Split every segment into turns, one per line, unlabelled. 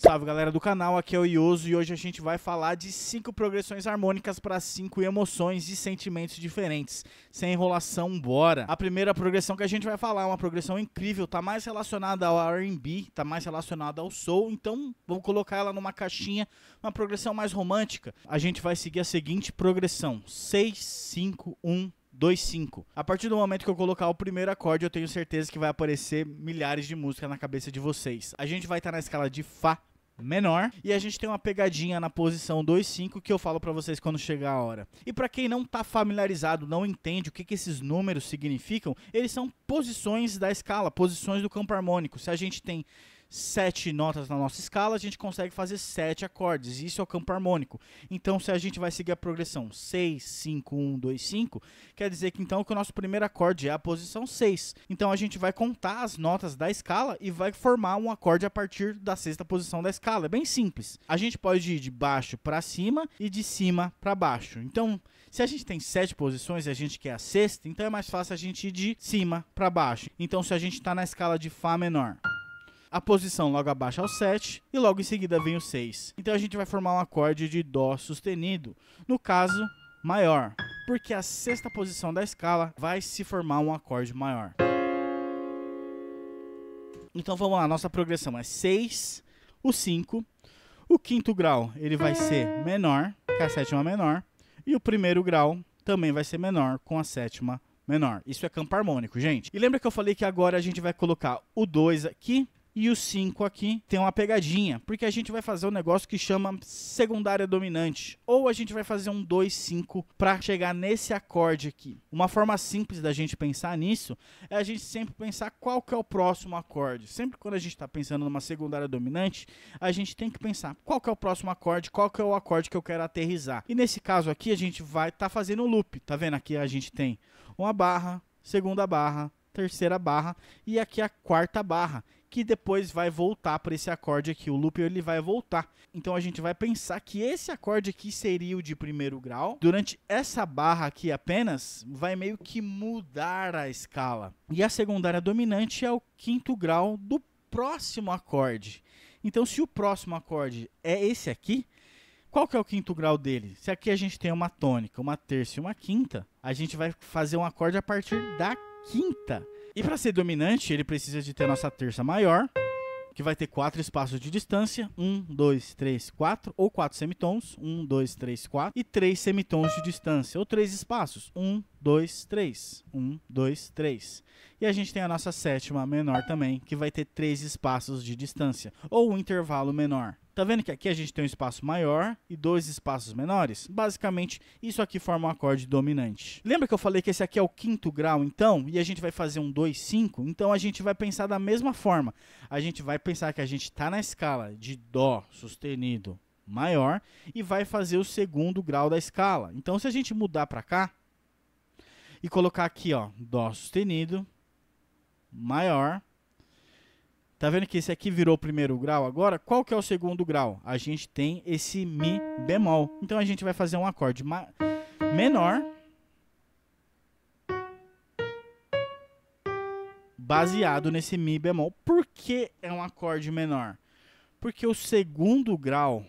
Salve galera do canal, aqui é o Ioso e hoje a gente vai falar de 5 progressões harmônicas para 5 emoções e sentimentos diferentes. Sem enrolação, bora! A primeira progressão que a gente vai falar é uma progressão incrível, tá mais relacionada ao R&B, tá mais relacionada ao soul, então vou colocar ela numa caixinha, uma progressão mais romântica. A gente vai seguir a seguinte progressão: 6, 5, 1, 2, 5. A partir do momento que eu colocar o primeiro acorde, eu tenho certeza que vai aparecer milhares de músicas na cabeça de vocês. A gente vai estar na escala de Fá menor e a gente tem uma pegadinha na posição 2, 5 que eu falo pra vocês quando chegar a hora. E pra quem não tá familiarizado, não entende o que esses números significam, eles são posições da escala, posições do campo harmônico. Se a gente tem 7 notas na nossa escala, a gente consegue fazer 7 acordes. Isso é o campo harmônico. Então, se a gente vai seguir a progressão 6, 5, 1, 2, 5, quer dizer que então que o nosso primeiro acorde é a posição 6. Então, a gente vai contar as notas da escala e vai formar um acorde a partir da sexta posição da escala. É bem simples. A gente pode ir de baixo para cima e de cima para baixo. Então, se a gente tem 7 posições e a gente quer a sexta, então é mais fácil a gente ir de cima para baixo. Então, se a gente está na escala de Fá menor, a posição logo abaixo é o 7 e logo em seguida vem o 6. Então a gente vai formar um acorde de Dó sustenido, no caso maior, porque a sexta posição da escala vai se formar um acorde maior. Então vamos lá, nossa progressão é 6, o 5, o quinto grau ele vai ser menor, que é a sétima menor, e o primeiro grau também vai ser menor com a sétima menor. Isso é campo harmônico, gente. E lembra que eu falei que agora a gente vai colocar o 2 aqui e o 5 aqui tem uma pegadinha, porque a gente vai fazer um negócio que chama secundária dominante, ou a gente vai fazer um 2, 5 para chegar nesse acorde aqui. Uma forma simples da gente pensar nisso é a gente sempre pensar qual que é o próximo acorde. Sempre quando a gente está pensando numa secundária dominante, a gente tem que pensar qual que é o próximo acorde, qual que é o acorde que eu quero aterrissar. E nesse caso aqui a gente vai estar fazendo um loop, tá vendo? Aqui a gente tem uma barra, segunda barra, terceira barra e aqui a quarta barra, que depois vai voltar para esse acorde aqui. O loop ele vai voltar. Então a gente vai pensar que esse acorde aqui seria o de primeiro grau. Durante essa barra aqui apenas, vai meio que mudar a escala. E a secundária dominante é o quinto grau do próximo acorde. Então se o próximo acorde é esse aqui, qual que é o quinto grau dele? Se aqui a gente tem uma tônica, uma terça e uma quinta, a gente vai fazer um acorde a partir da quinta. E para ser dominante, ele precisa de ter a nossa terça maior, que vai ter 4 espaços de distância, 1, 2, 3, 4, ou 4 semitons, 1, 2, 3, 4, e 3 semitons de distância, ou 3 espaços, 1, 2, 3, 1, 2, 3. E a gente tem a nossa sétima menor também, que vai ter 3 espaços de distância, ou um intervalo menor. Tá vendo que aqui a gente tem um espaço maior e 2 espaços menores? Basicamente, isso aqui forma um acorde dominante. Lembra que eu falei que esse aqui é o quinto grau, então? E a gente vai fazer um 2, 5? Então, a gente vai pensar da mesma forma. A gente vai pensar que a gente está na escala de Dó sustenido maior e vai fazer o segundo grau da escala. Então, se a gente mudar para cá e colocar aqui, ó, Dó sustenido maior, tá vendo que esse aqui virou o primeiro grau agora? Qual que é o segundo grau? A gente tem esse Mi bemol. Então, a gente vai fazer um acorde menor baseado nesse Mi bemol. Por que é um acorde menor? Porque o segundo grau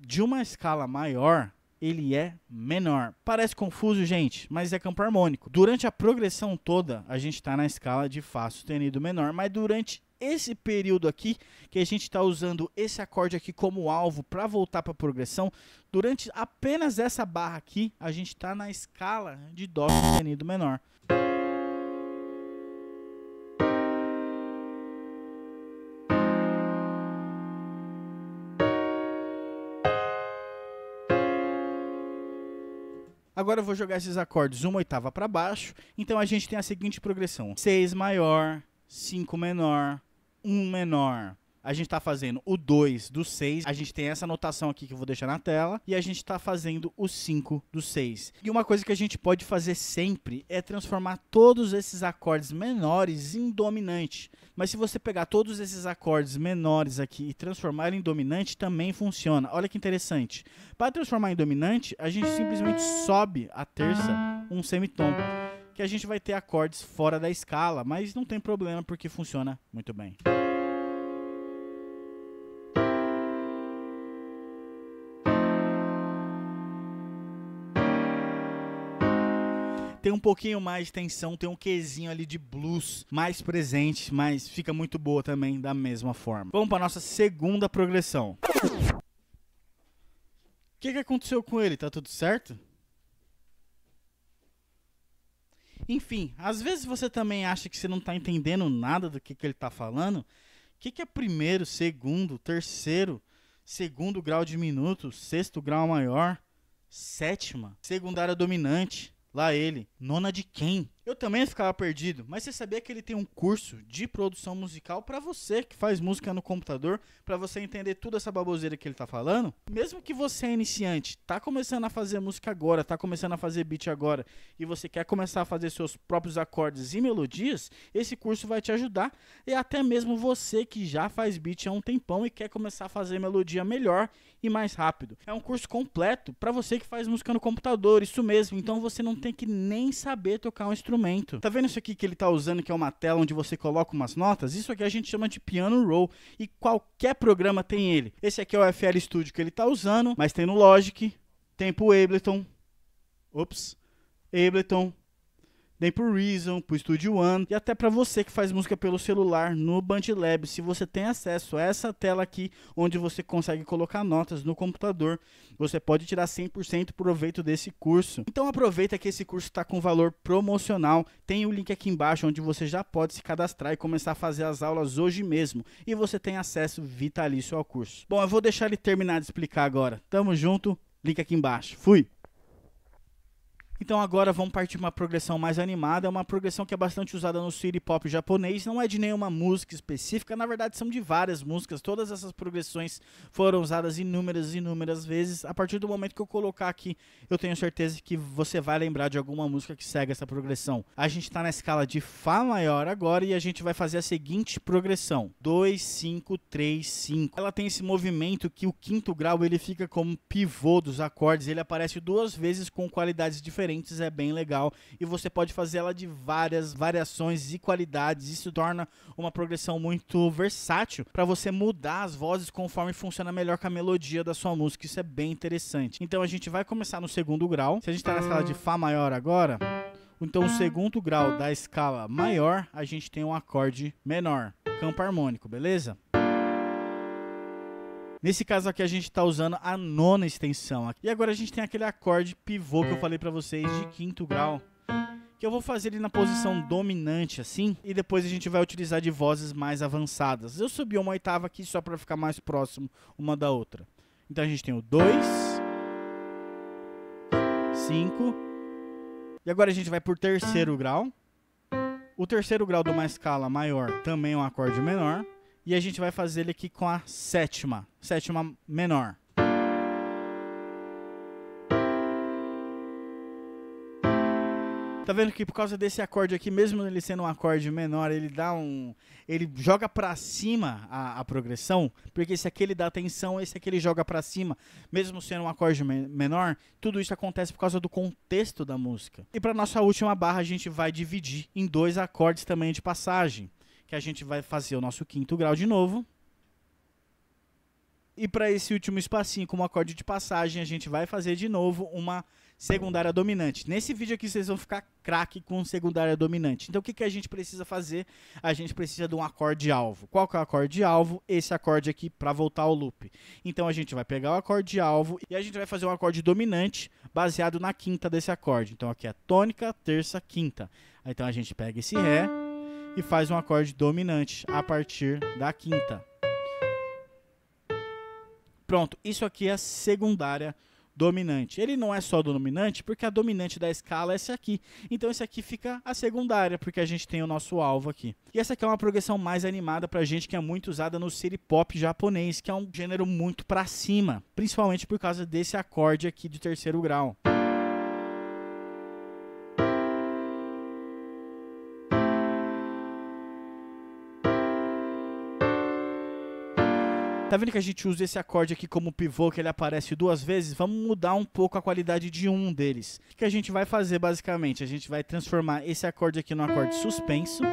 de uma escala maior, ele é menor. Parece confuso, gente, mas é campo harmônico. Durante a progressão toda, a gente está na escala de Fá sustenido menor, mas durante esse período aqui, que a gente está usando esse acorde aqui como alvo para voltar para a progressão, durante apenas essa barra aqui, a gente está na escala de Dó sustenido menor. Agora eu vou jogar esses acordes uma oitava para baixo, então a gente tem a seguinte progressão: 6 maior, 5 menor, 1 menor. A gente está fazendo o 2 do 6, a gente tem essa notação aqui que eu vou deixar na tela, e a gente está fazendo o 5 do 6. E uma coisa que a gente pode fazer sempre é transformar todos esses acordes menores em dominante. Mas se você pegar todos esses acordes menores aqui e transformar em dominante, também funciona. Olha que interessante. Para transformar em dominante, a gente simplesmente sobe a terça um semitom, que a gente vai ter acordes fora da escala, mas não tem problema porque funciona muito bem. tem um pouquinho mais de tensão, tem um quezinho ali de blues mais presente, mas fica muito boa também da mesma forma. Vamos para nossa segunda progressão. O que aconteceu com ele? Tá tudo certo? Enfim, às vezes você também acha que você não tá entendendo nada do que ele tá falando. O que é primeiro, segundo, terceiro, segundo grau diminuto, sexto grau maior, sétima, secundária dominante, lá ele, nona de quem? Eu também ficava perdido, mas você sabia que ele tem um curso de produção musical para você que faz música no computador, para você entender toda essa baboseira que ele tá falando? Mesmo que você é iniciante, tá começando a fazer música agora, tá começando a fazer beat agora, e você quer começar a fazer seus próprios acordes e melodias, esse curso vai te ajudar, e até mesmo você que já faz beat há um tempão e quer começar a fazer melodia melhor e mais rápido. É um curso completo para você que faz música no computador, isso mesmo, então você não tem que nem saber tocar um instrumento. Tá vendo isso aqui que ele tá usando, que é uma tela onde você coloca umas notas? Isso aqui a gente chama de piano roll e qualquer programa tem ele. Esse aqui é o FL Studio que ele tá usando, mas tem no Logic, tem pro Ableton, tem pro Reason, pro Studio One e até para você que faz música pelo celular no BandLab. Se você tem acesso a essa tela aqui, onde você consegue colocar notas no computador, você pode tirar 100% proveito desse curso. Então aproveita que esse curso está com valor promocional. Tem o link aqui embaixo onde você já pode se cadastrar e começar a fazer as aulas hoje mesmo. E você tem acesso vitalício ao curso. Bom, eu vou deixar ele terminar de explicar agora. Tamo junto, link aqui embaixo. Fui! Então agora vamos partir para uma progressão mais animada, é uma progressão que é bastante usada no city pop japonês, não é de nenhuma música específica, na verdade são de várias músicas, todas essas progressões foram usadas inúmeras vezes. A partir do momento que eu colocar aqui, eu tenho certeza que você vai lembrar de alguma música que segue essa progressão. A gente está na escala de Fá maior agora e a gente vai fazer a seguinte progressão, 2, 5, 3, 5. Ela tem esse movimento que o quinto grau ele fica como pivô dos acordes, ele aparece 2 vezes com qualidades diferentes. É bem legal e você pode fazer ela de várias variações e qualidades. Isso torna uma progressão muito versátil para você mudar as vozes conforme funciona melhor com a melodia da sua música. Isso é bem interessante. Então a gente vai começar no segundo grau. Se a gente está na escala de Fá maior agora, então o segundo grau da escala maior a gente tem um acorde menor, campo harmônico, beleza? Nesse caso aqui a gente está usando a nona extensão. E agora a gente tem aquele acorde pivô que eu falei para vocês de quinto grau. Que eu vou fazer ele na posição dominante assim. E depois a gente vai utilizar de vozes mais avançadas. Eu subi uma oitava aqui só para ficar mais próximo uma da outra. Então a gente tem o 2, 5. E agora a gente vai por terceiro grau. O terceiro grau de uma escala maior também é um acorde menor. E a gente vai fazer ele aqui com a sétima menor. Tá vendo que por causa desse acorde aqui, mesmo ele sendo um acorde menor, ele joga pra cima a progressão, porque esse aqui ele dá tensão, esse aqui ele joga pra cima, mesmo sendo um acorde menor, tudo isso acontece por causa do contexto da música. E pra nossa última barra a gente vai dividir em 2 acordes também de passagem. Que a gente vai fazer o nosso quinto grau de novo. E para esse último espacinho como acorde de passagem, a gente vai fazer de novo uma secundária dominante. Nesse vídeo aqui vocês vão ficar craque com secundária dominante. Então o que a gente precisa fazer? A gente precisa de um acorde alvo. Qual que é o acorde alvo? Esse acorde aqui para voltar ao loop. Então a gente vai pegar o acorde alvo e a gente vai fazer um acorde dominante baseado na quinta desse acorde. Então aqui é tônica, terça, quinta. Então a gente pega esse Ré e faz um acorde dominante a partir da quinta. Pronto, isso aqui é a secundária dominante. Ele não é só dominante, porque a dominante da escala é essa aqui. Então esse aqui fica a secundária, porque a gente tem o nosso alvo aqui. E essa aqui é uma progressão mais animada pra gente, que é muito usada no city pop japonês, que é um gênero muito pra cima, principalmente por causa desse acorde aqui de terceiro grau. Tá vendo que a gente usa esse acorde aqui como pivô, que ele aparece 2 vezes? Vamos mudar um pouco a qualidade de um deles. O que a gente vai fazer basicamente? A gente vai transformar esse acorde aqui no acorde suspenso.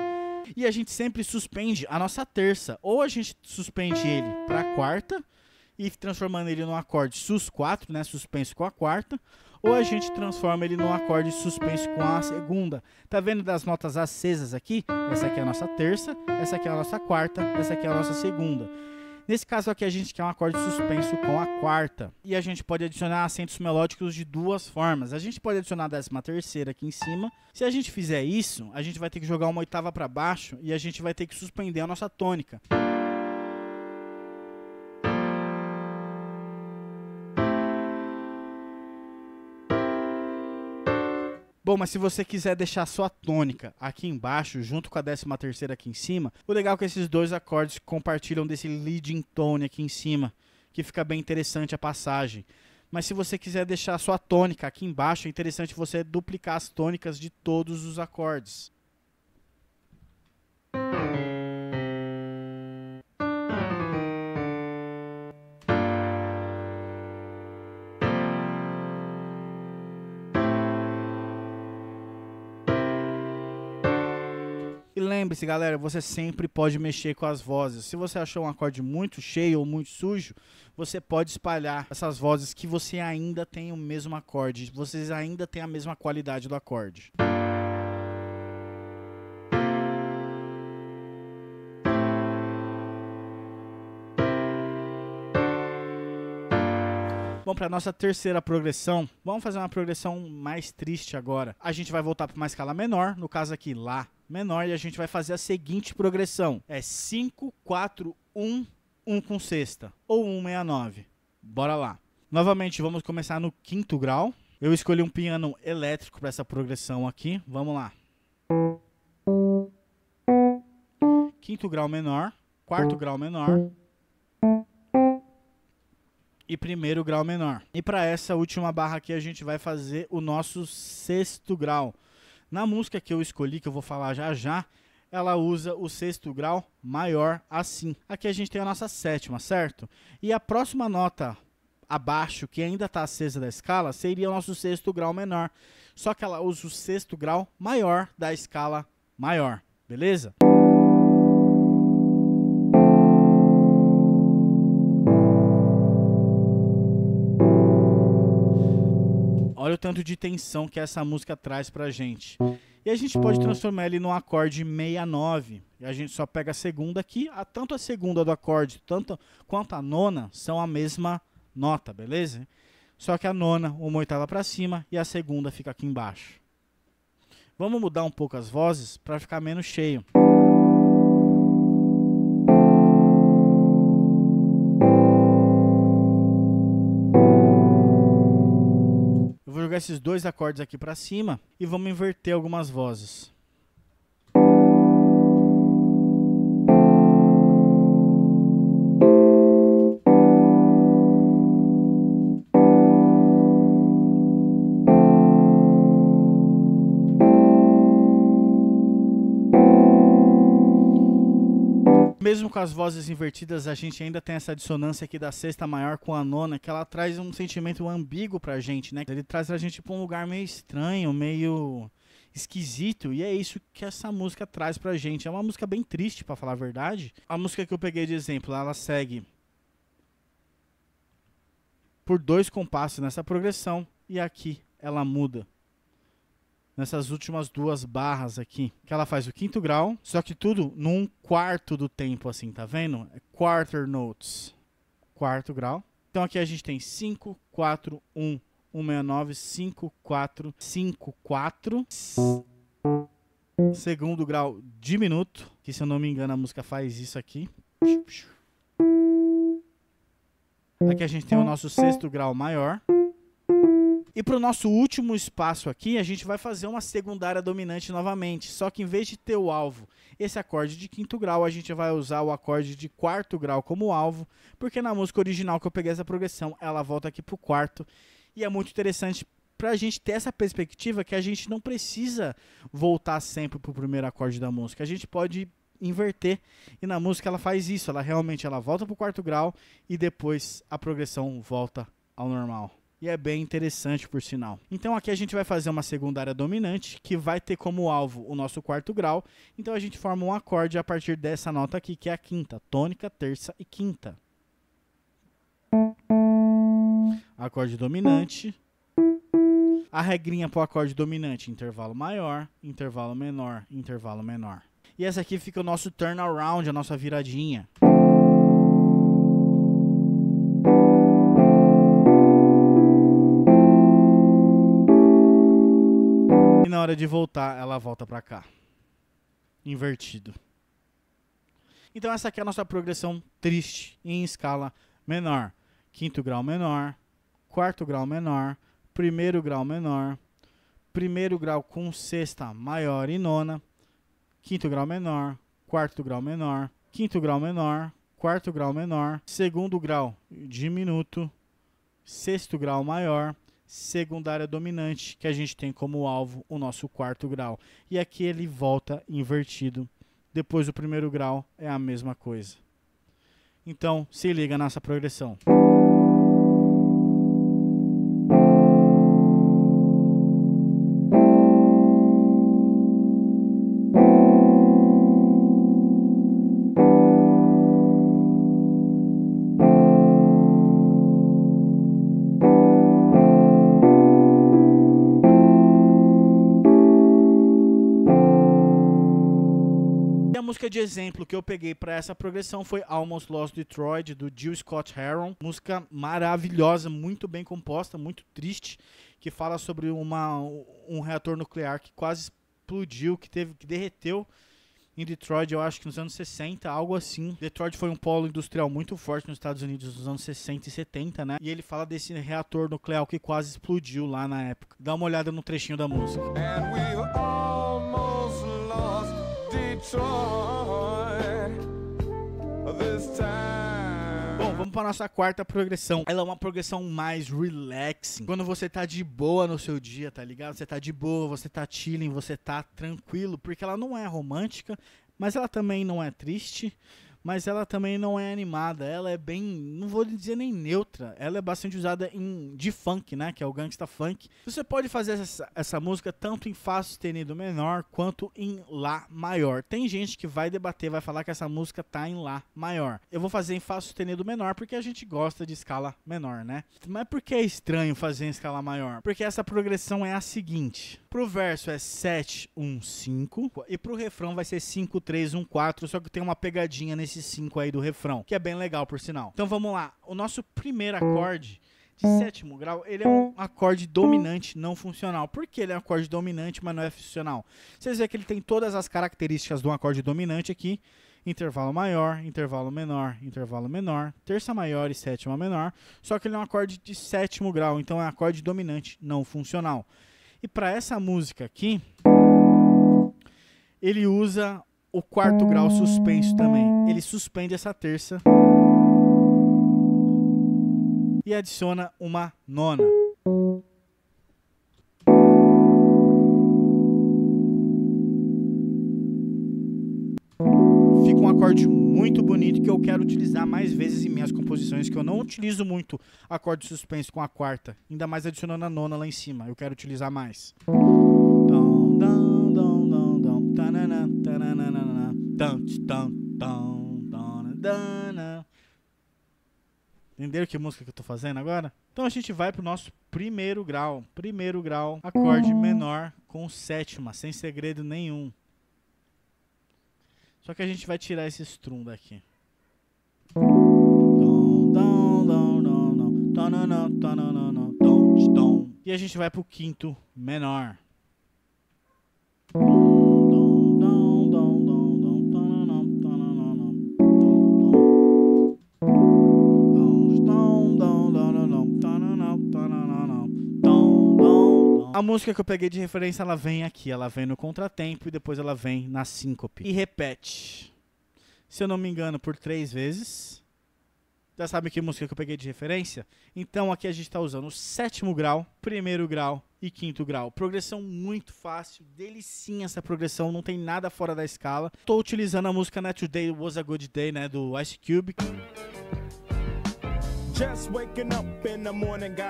E a gente sempre suspende a nossa terça. Ou a gente suspende ele para a quarta e transformando ele num acorde sus4, né, suspenso com a quarta, ou a gente transforma ele num acorde suspenso com a segunda. Tá vendo das notas acesas aqui? Essa aqui é a nossa terça, essa aqui é a nossa quarta, essa aqui é a nossa segunda. Nesse caso aqui a gente quer um acorde suspenso com a quarta. E a gente pode adicionar acentos melódicos de duas formas. A gente pode adicionar a 13ª aqui em cima. Se a gente fizer isso, a gente vai ter que jogar uma oitava para baixo e a gente vai ter que suspender a nossa tônica. Bom, mas se você quiser deixar sua tônica aqui embaixo, junto com a 13ª aqui em cima, o legal é que esses dois acordes compartilham desse leading tone aqui em cima, que fica bem interessante a passagem. Mas se você quiser deixar sua tônica aqui embaixo, é interessante você duplicar as tônicas de todos os acordes. E lembre-se, galera, você sempre pode mexer com as vozes. Se você achou um acorde muito cheio ou muito sujo, você pode espalhar essas vozes que você ainda tem o mesmo acorde. Vocês ainda têm a mesma qualidade do acorde. Bom, para a nossa terceira progressão, vamos fazer uma progressão mais triste agora. A gente vai voltar para uma escala menor, no caso aqui, Lá menor, e a gente vai fazer a seguinte progressão. É 5, 4, 1, 1 com sexta, ou 169. Bora lá. Novamente, vamos começar no quinto grau. Eu escolhi um piano elétrico para essa progressão aqui. Vamos lá. Quinto grau menor, quarto grau menor e primeiro grau menor. E para essa última barra aqui a gente vai fazer o nosso sexto grau. Na música que eu escolhi, que eu vou falar já já, ela usa o sexto grau maior assim. Aqui a gente tem a nossa sétima, certo? E a próxima nota abaixo, que ainda está acesa da escala, seria o nosso sexto grau menor. Só que ela usa o sexto grau maior da escala maior, beleza? Olha o tanto de tensão que essa música traz pra gente. E a gente pode transformar ele num acorde 69. E a gente só pega a segunda aqui. Tanto a segunda do acorde quanto a nona são a mesma nota, beleza? Só que a nona, uma oitava pra cima, e a segunda fica aqui embaixo. Vamos mudar um pouco as vozes para ficar menos cheio. Vou jogar esses dois acordes aqui para cima e vamos inverter algumas vozes. Mesmo com as vozes invertidas, a gente ainda tem essa dissonância aqui da sexta maior com a nona, que ela traz um sentimento ambíguo pra gente, né? Ele traz a gente pra um lugar meio estranho, meio esquisito, e é isso que essa música traz pra gente. É uma música bem triste, pra falar a verdade. A música que eu peguei de exemplo, ela segue por 2 compassos nessa progressão, e aqui ela muda nessas últimas 2 barras aqui, que ela faz o quinto grau, só que tudo num quarto do tempo, assim, tá vendo? É quarter notes, quarto grau. Então aqui a gente tem 5, 4, 1, 169, 5, 4, 5, 4. Segundo grau diminuto, que se eu não me engano a música faz isso aqui. Aqui a gente tem o nosso sexto grau maior. E para o nosso último espaço aqui, a gente vai fazer uma secundária dominante novamente. Só que em vez de ter o alvo, esse acorde de quinto grau, a gente vai usar o acorde de quarto grau como alvo. Porque na música original que eu peguei essa progressão, ela volta aqui para o quarto. E é muito interessante para a gente ter essa perspectiva que a gente não precisa voltar sempre para o primeiro acorde da música. A gente pode inverter. E na música ela faz isso. Ela realmente volta para o quarto grau e depois a progressão volta ao normal. E é bem interessante, por sinal. Então aqui a gente vai fazer uma secundária dominante, que vai ter como alvo o nosso quarto grau. Então a gente forma um acorde a partir dessa nota aqui, que é a quinta. Tônica, terça e quinta. acorde dominante. A regrinha para o acorde dominante, intervalo maior, intervalo menor, intervalo menor. E essa aqui fica o nosso turnaround, a nossa viradinha. E na hora de voltar, ela volta para cá. Invertido. Então essa aqui é a nossa progressão triste em escala menor. Quinto grau menor, quarto grau menor, primeiro grau menor, primeiro grau com sexta maior e nona, quinto grau menor, quarto grau menor, quinto grau menor, quarto grau menor, segundo grau diminuto, sexto grau maior, secundária dominante, que a gente tem como alvo o nosso quarto grau. E aqui ele volta invertido. Depois do primeiro grau é a mesma coisa. Então, se liga nessa progressão. A música de exemplo que eu peguei para essa progressão foi Almost Lost Detroit, do Jill Scott Heron. Música maravilhosa, muito bem composta, muito triste, que fala sobre um reator nuclear que quase explodiu, que derreteu em Detroit, eu acho que nos anos 60, algo assim. Detroit foi um polo industrial muito forte nos Estados Unidos nos anos 60 e 70, né? E ele fala desse reator nuclear que quase explodiu lá na época. Dá uma olhada no trechinho da música.
And we almost lost Detroit this time.
Bom, vamos para nossa quarta progressão. Ela é uma progressão mais relaxing. Quando você tá de boa no seu dia, tá ligado? Você tá de boa, você tá chilling, você tá tranquilo. Porque ela não é romântica, mas ela também não é triste. Mas ela também não é animada. Ela é bem, não vou dizer nem neutra. Ela é bastante usada de funk, né? Que é o gangsta funk. Você pode fazer essa música tanto em Fá sustenido menor quanto em Lá maior. Tem gente que vai debater, vai falar que essa música tá em Lá maior. Eu vou fazer em Fá sustenido menor porque a gente gosta de escala menor, né? Mas por que é estranho fazer em escala maior? Porque essa progressão é a seguinte. Pro verso é 7, 1, 5. E pro refrão vai ser 5, 3, 1, 4. Só que tem uma pegadinha nesse 5 aí do refrão, que é bem legal, por sinal. Então vamos lá. O nosso primeiro acorde de sétimo grau, ele é um acorde dominante não funcional. Por que ele é um acorde dominante, mas não é funcional? Vocês veem que ele tem todas as características de um acorde dominante aqui. Intervalo maior, intervalo menor, terça maior e sétima menor. Só que ele é um acorde de sétimo grau, então é um acorde dominante não funcional. E para essa música aqui, ele usa o quarto grau suspenso também. Ele suspende essa terça e adiciona uma nona. Fica um acorde muito bonito que eu quero utilizar mais vezes em minhas composições, que eu não utilizo muito acorde suspenso com a quarta, ainda mais adicionando a nona lá em cima. Eu quero utilizar mais. Entenderam que música que eu tô fazendo agora? Então a gente vai pro nosso primeiro grau. Primeiro grau, acorde menor com sétima, sem segredo nenhum. Só que a gente vai tirar esse strum daqui. E a gente vai pro quinto menor. A música que eu peguei de referência, ela vem aqui, ela vem no contratempo e depois ela vem na síncope. E repete, se eu não me engano, por 3 vezes. Já sabe que música que eu peguei de referência? Então aqui a gente está usando o sétimo grau, primeiro grau e quinto grau. Progressão muito fácil, delicinha essa progressão, não tem nada fora da escala. Estou utilizando a música Not Today Was a Good Day, né, do Ice Cube. Que,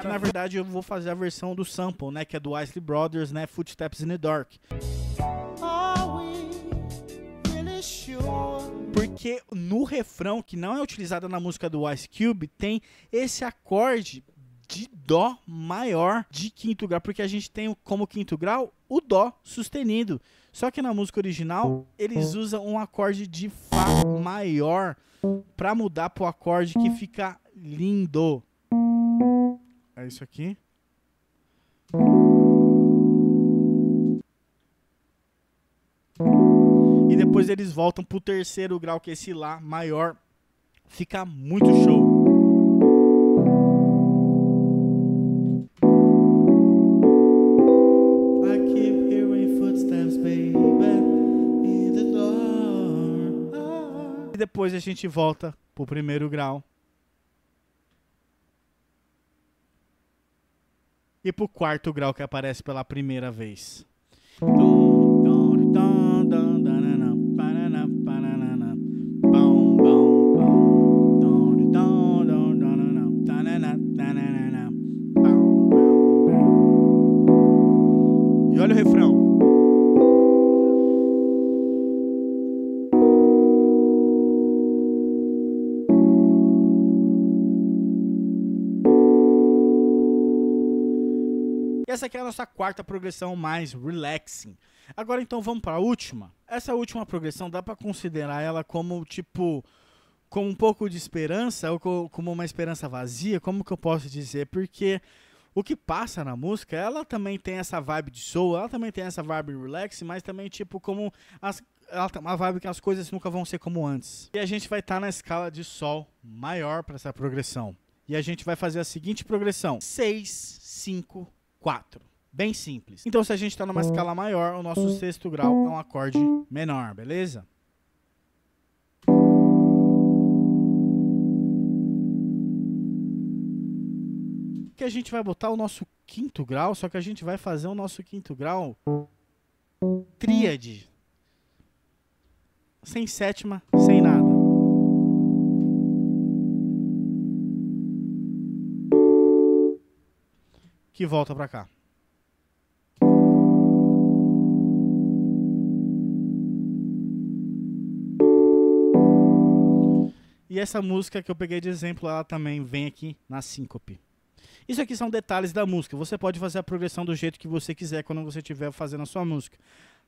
na verdade eu vou fazer a versão do sample, né, que é do Isley Brothers, né, Footsteps in the Dark. Porque no refrão, que não é utilizado na música do Ice Cube, tem esse acorde de Dó maior de quinto grau, porque a gente tem como quinto grau o Dó sustenido. Só que na música original, eles usam um acorde de Fá maior para mudar pro acorde que fica lindo. É isso aqui. E depois eles voltam pro terceiro grau, que é esse Lá maior. Fica muito show. I keep hearing footsteps, baby, in the door. E depois a gente volta pro primeiro grau. E pro quarto grau, que aparece pela primeira vez. E olha o refrão. Essa aqui é a nossa quarta progressão mais relaxing. Agora então vamos para a última. Essa última progressão dá para considerar ela como tipo, como um pouco de esperança ou como uma esperança vazia, como que eu posso dizer? Porque o que passa na música, ela também tem essa vibe de soul, ela também tem essa vibe relaxing, mas também tipo como ela tem uma vibe que as coisas nunca vão ser como antes. E a gente vai estar na escala de sol maior para essa progressão. E a gente vai fazer a seguinte progressão: 6, 5, 4. Bem simples. Então, se a gente está numa escala maior, o nosso sexto grau é um acorde menor, beleza? Que a gente vai botar o nosso quinto grau, só que a gente vai fazer o nosso quinto grau tríade. Sem sétima, sem nada. Que volta pra cá. E essa música que eu peguei de exemplo, ela também vem aqui na síncope. Isso aqui são detalhes da música. Você pode fazer a progressão do jeito que você quiser quando você estiver fazendo a sua música.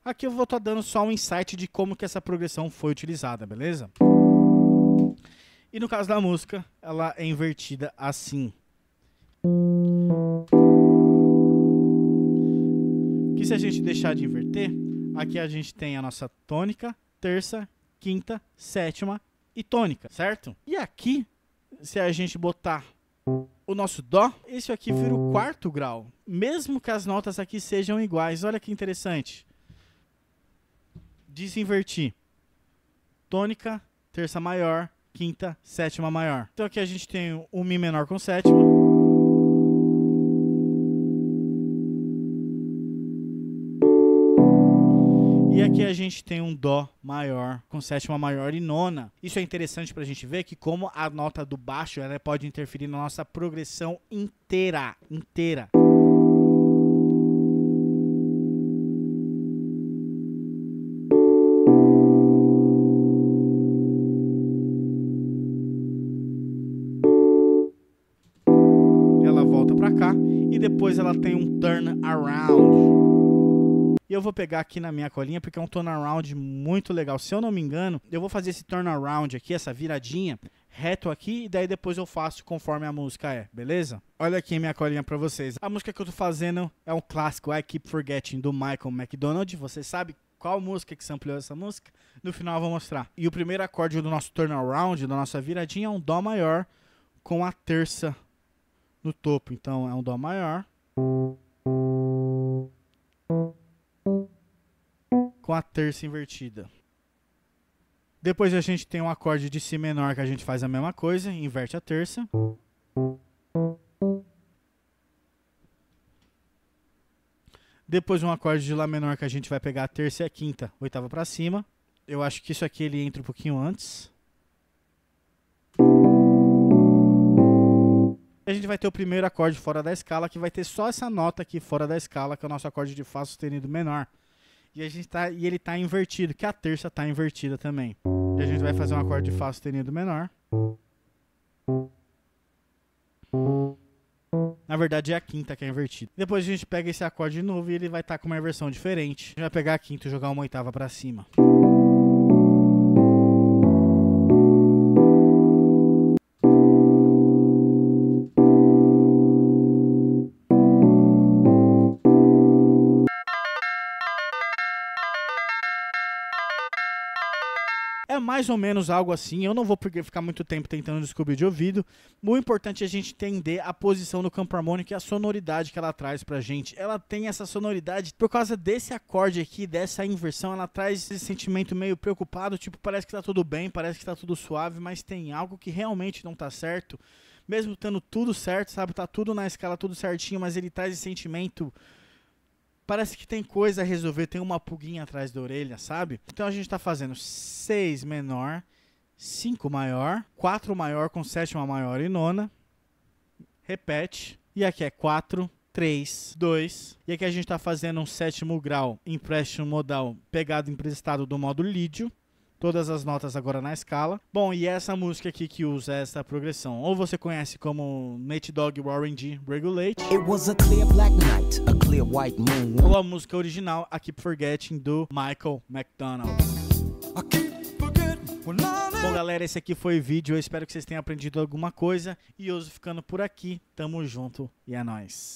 Aqui eu vou estar dando só um insight de como que essa progressão foi utilizada, beleza? E no caso da música, ela é invertida assim. Que se a gente deixar de inverter, aqui a gente tem a nossa tônica, terça, quinta, sétima e tônica, certo? E aqui, se a gente botar o nosso Dó, esse aqui vira o quarto grau, mesmo que as notas aqui sejam iguais. Olha que interessante. Desinvertir. Tônica, terça maior, quinta, sétima maior. Então aqui a gente tem o Mi menor com sétima. E aqui a gente tem um Dó maior com sétima maior e nona. Isso é interessante pra gente ver que como a nota do baixo ela pode interferir na nossa progressão inteira. Ela volta pra cá e depois ela tem um turn around. E eu vou pegar aqui na minha colinha porque é um turnaround muito legal. Se eu não me engano, eu vou fazer esse turnaround aqui, essa viradinha, reto aqui. E daí depois eu faço conforme a música é, beleza? Olha aqui minha colinha pra vocês. A música que eu tô fazendo é um clássico, I Keep Forgetting, do Michael McDonald. Você sabe qual música que sampleou essa música? No final eu vou mostrar. E o primeiro acorde do nosso turnaround, da nossa viradinha, é um Dó maior com a terça no topo. Então é um Dó maior com a terça invertida. Depois a gente tem um acorde de Si menor que a gente faz a mesma coisa, inverte a terça. Depois um acorde de Lá menor que a gente vai pegar a terça e a quinta, oitava pra cima. Eu acho que isso aqui ele entra um pouquinho antes. A gente vai ter o primeiro acorde fora da escala, que vai ter só essa nota aqui fora da escala, que é o nosso acorde de Fá sustenido menor. E ele tá invertido, que a terça tá invertida também. E a gente vai fazer um acorde de Fá sustenido menor. Na verdade é a quinta que é invertida. Depois a gente pega esse acorde de novo e ele vai estar com uma inversão diferente. A gente vai pegar a quinta e jogar uma oitava pra cima. É mais ou menos algo assim, eu não vou ficar muito tempo tentando descobrir de ouvido. O importante é a gente entender a posição do campo harmônico e a sonoridade que ela traz pra gente. Ela tem essa sonoridade, por causa desse acorde aqui, dessa inversão, ela traz esse sentimento meio preocupado, tipo, parece que tá tudo bem, parece que tá tudo suave, mas tem algo que realmente não tá certo. Mesmo estando tudo certo, sabe, tá tudo na escala, tudo certinho, mas ele traz esse sentimento... Parece que tem coisa a resolver, tem uma pulguinha atrás da orelha, sabe? Então a gente tá fazendo 6 menor, 5 maior, 4 maior com sétima maior e nona. Repete. E aqui é 4, 3, 2. E aqui a gente tá fazendo um sétimo grau, empréstimo modal pegado emprestado do modo lídio. Todas as notas agora na escala. Bom, e essa música aqui que usa essa progressão, ou você conhece como Nate Dogg Warren G Regulate,
It was a clear black night, a clear white moon.
ou a música original, I Keep Forgetting, do Michael McDonald.
I keep forgetting when I'm
Bom, galera, esse aqui foi o vídeo. Eu espero que vocês tenham aprendido alguma coisa. E eu ficando por aqui. Tamo junto e é nóis.